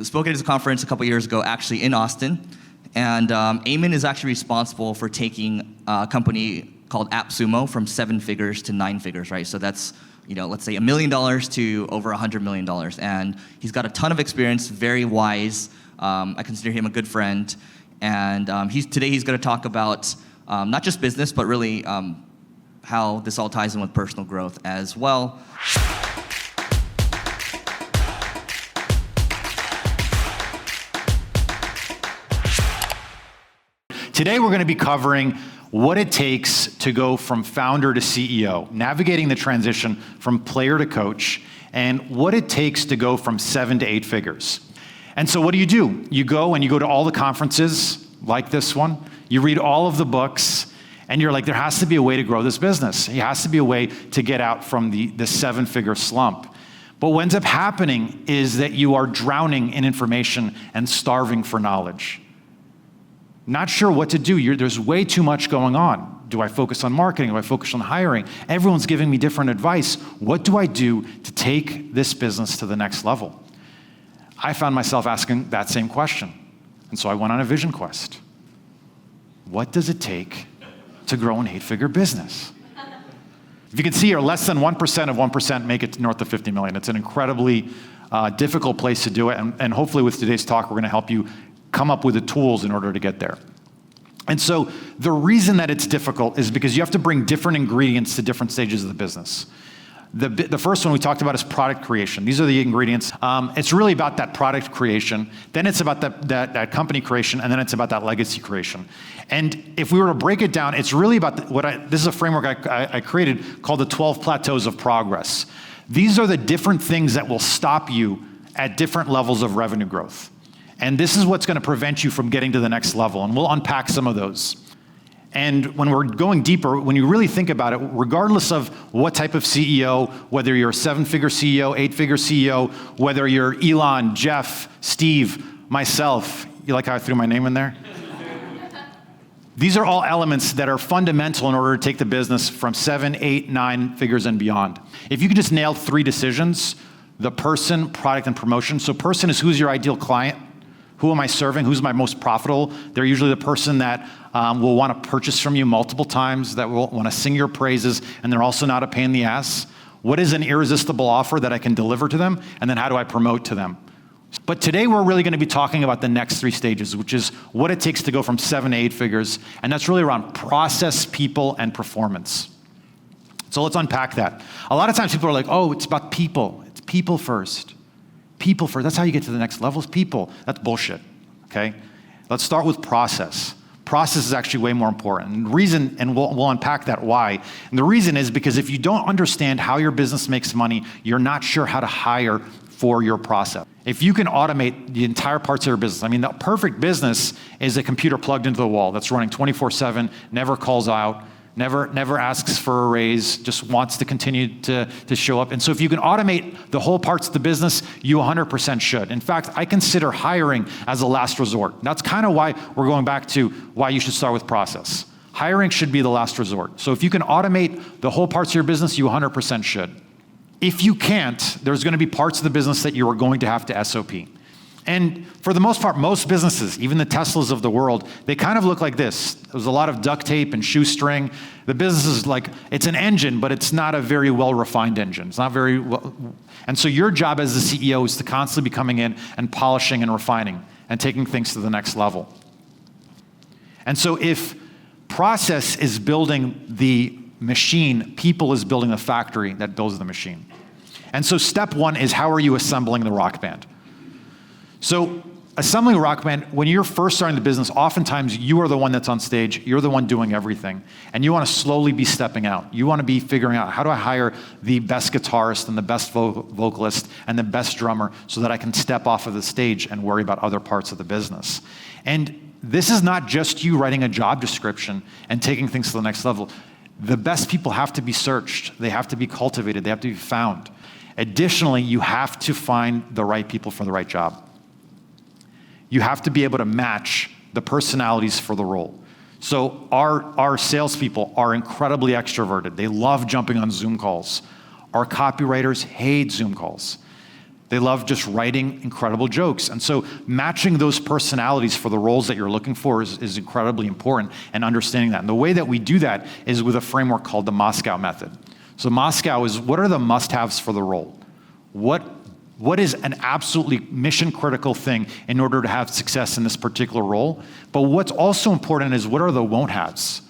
spoke at his conference a couple years ago, actually in Austin. And Ayman is actually responsible for taking a company called AppSumo from 7 figures to 9 figures, right? So that's, let's say $1 million to over $100 million. And he's got a ton of experience, very wise. I consider him a good friend. And today he's going to talk about not just business, but really how this all ties in with personal growth as well. Today we're going to be covering what it takes to go from founder to CEO, navigating the transition from player to coach, and what it takes to go from 7 to 8 figures. And so what do? You go to all the conferences like this one, you read all of the books, and you're like, there has to be a way to grow this business. There has to be a way to get out from the 7-figure slump. But what ends up happening is that you are drowning in information and starving for knowledge. Not sure what to do. There's way too much going on. Do I focus on marketing? Do I focus on hiring? Everyone's giving me different advice. What do I do to take this business to the next level? I found myself asking that same question. And so I went on a vision quest. What does it take to grow an 8-figure business? If you can see here, less than 1% of 1% make it north of 50 million. It's an incredibly difficult place to do it. And hopefully with today's talk, we're going to help you come up with the tools in order to get there. And so the reason that it's difficult is because you have to bring different ingredients to different stages of the business. The first one we talked about is product creation. These are the ingredients. It's really about that product creation. Then it's about that company creation, and then it's about that legacy creation. And if we were to break it down, it's really about this is a framework I created called the 12 Plateaus of Progress. These are the different things that will stop you at different levels of revenue growth. And this is what's going to prevent you from getting to the next level. And we'll unpack some of those. And when we're going deeper, when you really think about it, regardless of what type of CEO, whether you're a 7-figure CEO, 8-figure CEO, whether you're Elon, Jeff, Steve, myself, you like how I threw my name in there? These are all elements that are fundamental in order to take the business from 7, 8, 9 figures and beyond. If you could just nail 3 decisions, the person, product, and promotion. So person is who's your ideal client? Who am I serving? Who's my most profitable? They're usually the person that will want to purchase from you multiple times, that will want to sing your praises, and they're also not a pain in the ass. What is an irresistible offer that I can deliver to them? And then how do I promote to them? But today we're really going to be talking about the next 3 stages, which is what it takes to go from 7 to 8 figures. And that's really around process, people, and performance. So let's unpack that. A lot of times people are like, oh, it's about people. It's people first. People first. That's how you get to the next level, is people. That's bullshit, okay? Let's start with process. Process is actually way more important. And the reason, and we'll unpack that why. And the reason is because if you don't understand how your business makes money, you're not sure how to hire for your process. If you can automate the entire parts of your business, I mean, the perfect business is a computer plugged into the wall that's running 24/7, never calls out, never asks for a raise, just wants to continue to show up. And so if you can automate the whole parts of the business, you 100% should. In fact, I consider hiring as a last resort. That's kind of why we're going back to why you should start with process. Hiring should be the last resort. So if you can automate the whole parts of your business, you 100% should. If you can't, there's going to be parts of the business that you are going to have to SOP. And for the most part, most businesses, even the Teslas of the world, they kind of look like this. There's a lot of duct tape and shoestring. The business is like, it's an engine, but it's not a very well-refined engine. It's not very well. And so your job as the CEO is to constantly be coming in and polishing and refining and taking things to the next level. And so if process is building the machine, people is building the factory that builds the machine. And so step 1 is, how are you assembling the rock band? So assembling a rock band, when you're first starting the business, oftentimes you are the one that's on stage, you're the one doing everything, and you want to slowly be stepping out. You want to be figuring out, how do I hire the best guitarist and the best vocalist and the best drummer so that I can step off of the stage and worry about other parts of the business. And this is not just you writing a job description and taking things to the next level. The best people have to be searched. They have to be cultivated. They have to be found. Additionally, you have to find the right people for the right job. You have to be able to match the personalities for the role. So our salespeople are incredibly extroverted. They love jumping on Zoom calls. Our copywriters hate Zoom calls. They love just writing incredible jokes. And so matching those personalities for the roles that you're looking for is incredibly important, and understanding that. And the way that we do that is with a framework called the Moscow method. So Moscow is, what are the must-haves for the role? What is an absolutely mission-critical thing in order to have success in this particular role? But what's also important is, what are the won't-haves?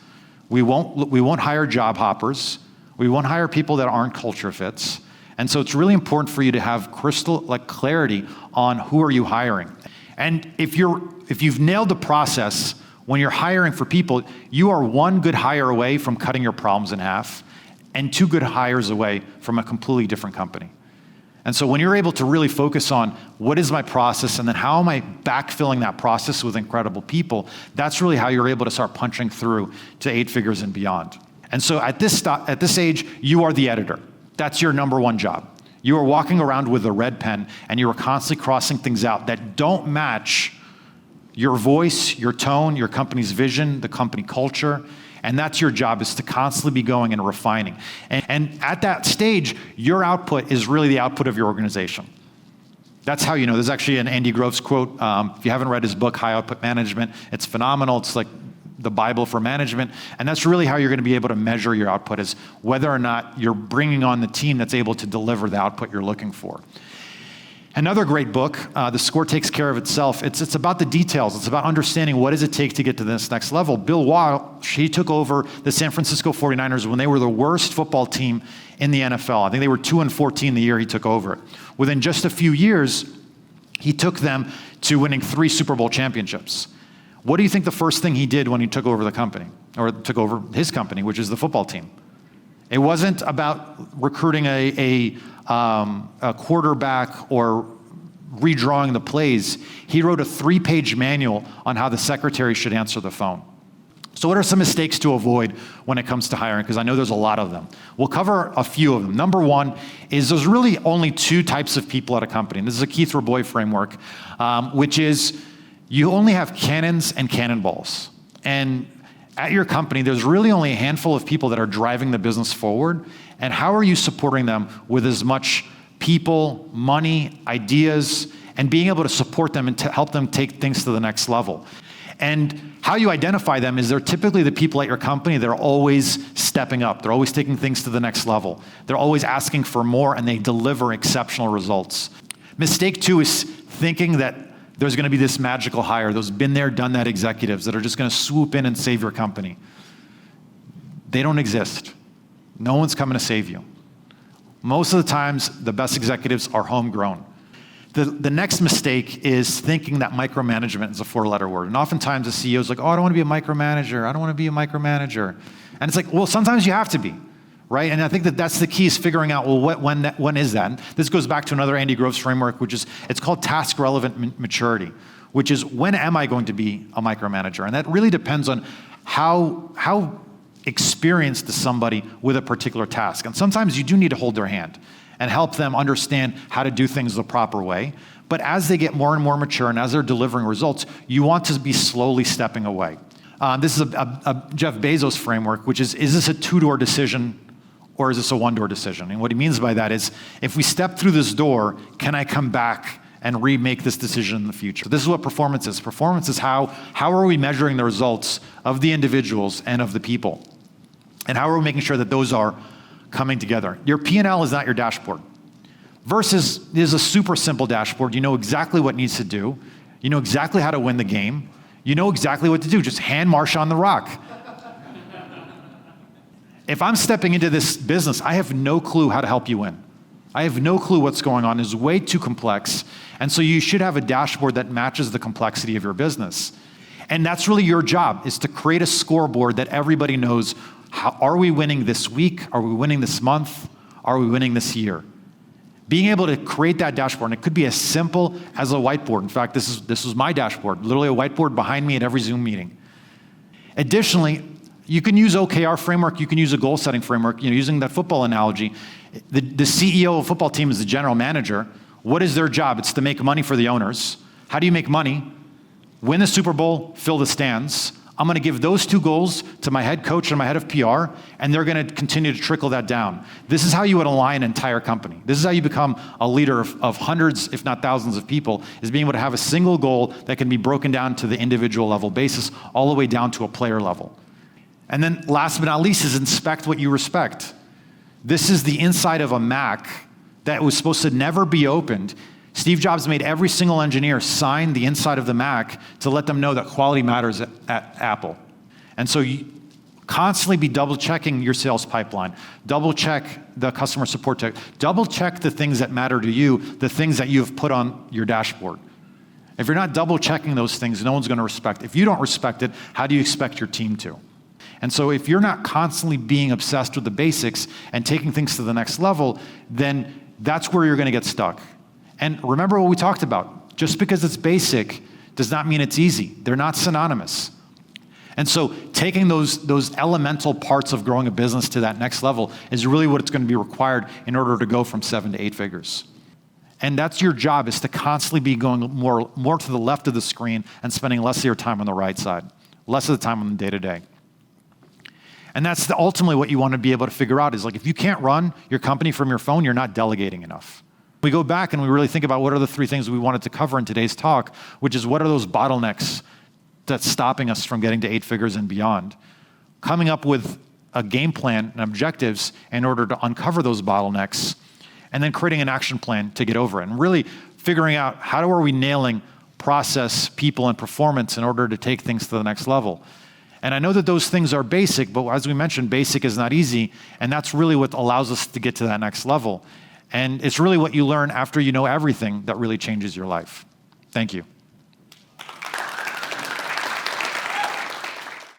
We won't hire job hoppers. We won't hire people that aren't culture fits. And so it's really important for you to have clarity on who are you hiring. And if you've nailed the process, when you're hiring for people, you are one good hire away from cutting your problems in half, and 2 good hires away from a completely different company. And so when you're able to really focus on what is my process, and then how am I backfilling that process with incredible people, that's really how you're able to start punching through to 8 figures and beyond. And so at this age, you are the editor. That's your number one job. You are walking around with a red pen, and you are constantly crossing things out that don't match your voice, your tone, your company's vision, the company culture. And that's your job, is to constantly be going and refining. And at that stage, your output is really the output of your organization. That's how you know. There's actually an Andy Grove's quote. If you haven't read his book, High Output Management, it's phenomenal. It's like the Bible for management. And that's really how you're going to be able to measure your output, is whether or not you're bringing on the team that's able to deliver the output you're looking for. Another great book, The Score Takes Care of Itself. It's about the details. It's about understanding what does it take to get to this next level. Bill Walsh, he took over the San Francisco 49ers when they were the worst football team in the NFL. I think they were 2-14 the year he took over. Within just a few years, he took them to winning 3 Super Bowl championships. What do you think the first thing he did when he took over the company, or took over his company, which is the football team? It wasn't about recruiting a quarterback or redrawing the plays. He wrote a 3-page manual on how the secretary should answer the phone. So what are some mistakes to avoid when it comes to hiring? Because I know there's a lot of them. We'll cover a few of them. Number one is, there's really only 2 types of people at a company. And this is a Keith Rabois framework, which is, you only have cannons and cannonballs. And at your company, there's really only a handful of people that are driving the business forward. And how are you supporting them with as much people, money, ideas, and being able to support them and to help them take things to the next level? And how you identify them is, they're typically the people at your company that are always stepping up. They're always taking things to the next level. They're always asking for more, and they deliver exceptional results. Mistake 2 is thinking that there's going to be this magical hire, those been there, done that executives that are just going to swoop in and save your company. They don't exist. No one's coming to save you. Most of the times, the best executives are homegrown. The next mistake is thinking that micromanagement is a 4-letter word. And oftentimes the CEO is like, oh, I don't want to be a micromanager. I don't want to be a micromanager. And it's like, well, sometimes you have to be, right? And I think that that's the key, is figuring out, well, when is that? And this goes back to another Andy Grove's framework, which is, it's called task-relevant maturity, which is, when am I going to be a micromanager? And that really depends on how experienced is somebody with a particular task. And sometimes you do need to hold their hand and help them understand how to do things the proper way. But as they get more and more mature, and as they're delivering results, you want to be slowly stepping away. This is a Jeff Bezo's framework, which is this a 2-door decision, or is this a 1-door decision? And what he means by that is, if we step through this door, can I come back and remake this decision in the future? This is what performance is. Performance is how are we measuring the results of the individuals and of the people? And how are we making sure that those are coming together? Your P&L is not your dashboard. Versus is a super simple dashboard. You know exactly what needs to do. You know exactly how to win the game. You know exactly what to do. Just hand march on the rock. If I'm stepping into this business, I have no clue how to help you win. I have no clue what's going on. It's way too complex. And so you should have a dashboard that matches the complexity of your business. And that's really your job, is to create a scoreboard that everybody knows, are we winning this week? Are we winning this month? Are we winning this year? Being able to create that dashboard, and it could be as simple as a whiteboard. In fact, this was my dashboard, literally a whiteboard behind me at every Zoom meeting. Additionally, you can use OKR framework, you can use a goal setting framework, using that football analogy. The CEO of a football team is the general manager. What is their job? It's to make money for the owners. How do you make money? Win the Super Bowl, fill the stands. I'm going to give those 2 goals to my head coach and my head of PR, and they're going to continue to trickle that down. This is how you would align an entire company. This is how you become a leader of hundreds, if not thousands of people, is being able to have a single goal that can be broken down to the individual level basis, all the way down to a player level. And then last but not least is inspect what you respect. This is the inside of a Mac that was supposed to never be opened. Steve Jobs made every single engineer sign the inside of the Mac to let them know that quality matters at Apple. And so you constantly be double checking your sales pipeline, double check the customer support tech, double check the things that matter to you, the things that you've put on your dashboard. If you're not double checking those things, no one's going to respect it. If you don't respect it, how do you expect your team to? And so if you're not constantly being obsessed with the basics and taking things to the next level, then that's where you're going to get stuck. And remember what we talked about. Just because it's basic does not mean it's easy. They're not synonymous. And so taking those elemental parts of growing a business to that next level is really what's going to be required in order to go from 7 to 8 figures. And that's your job, is to constantly be going more to the left of the screen and spending less of your time on the right side, less of the time on the day-to-day. And that's ultimately what you want to be able to figure out, is like, if you can't run your company from your phone, you're not delegating enough. We go back and we really think about what are the 3 things we wanted to cover in today's talk, which is what are those bottlenecks that's stopping us from getting to 8 figures and beyond. Coming up with a game plan and objectives in order to uncover those bottlenecks, and then creating an action plan to get over it. And really figuring out how are we nailing process, people, and performance in order to take things to the next level. And I know that those things are basic, but as we mentioned, basic is not easy, and that's really what allows us to get to that next level. And it's really what you learn after you know everything that really changes your life. Thank you.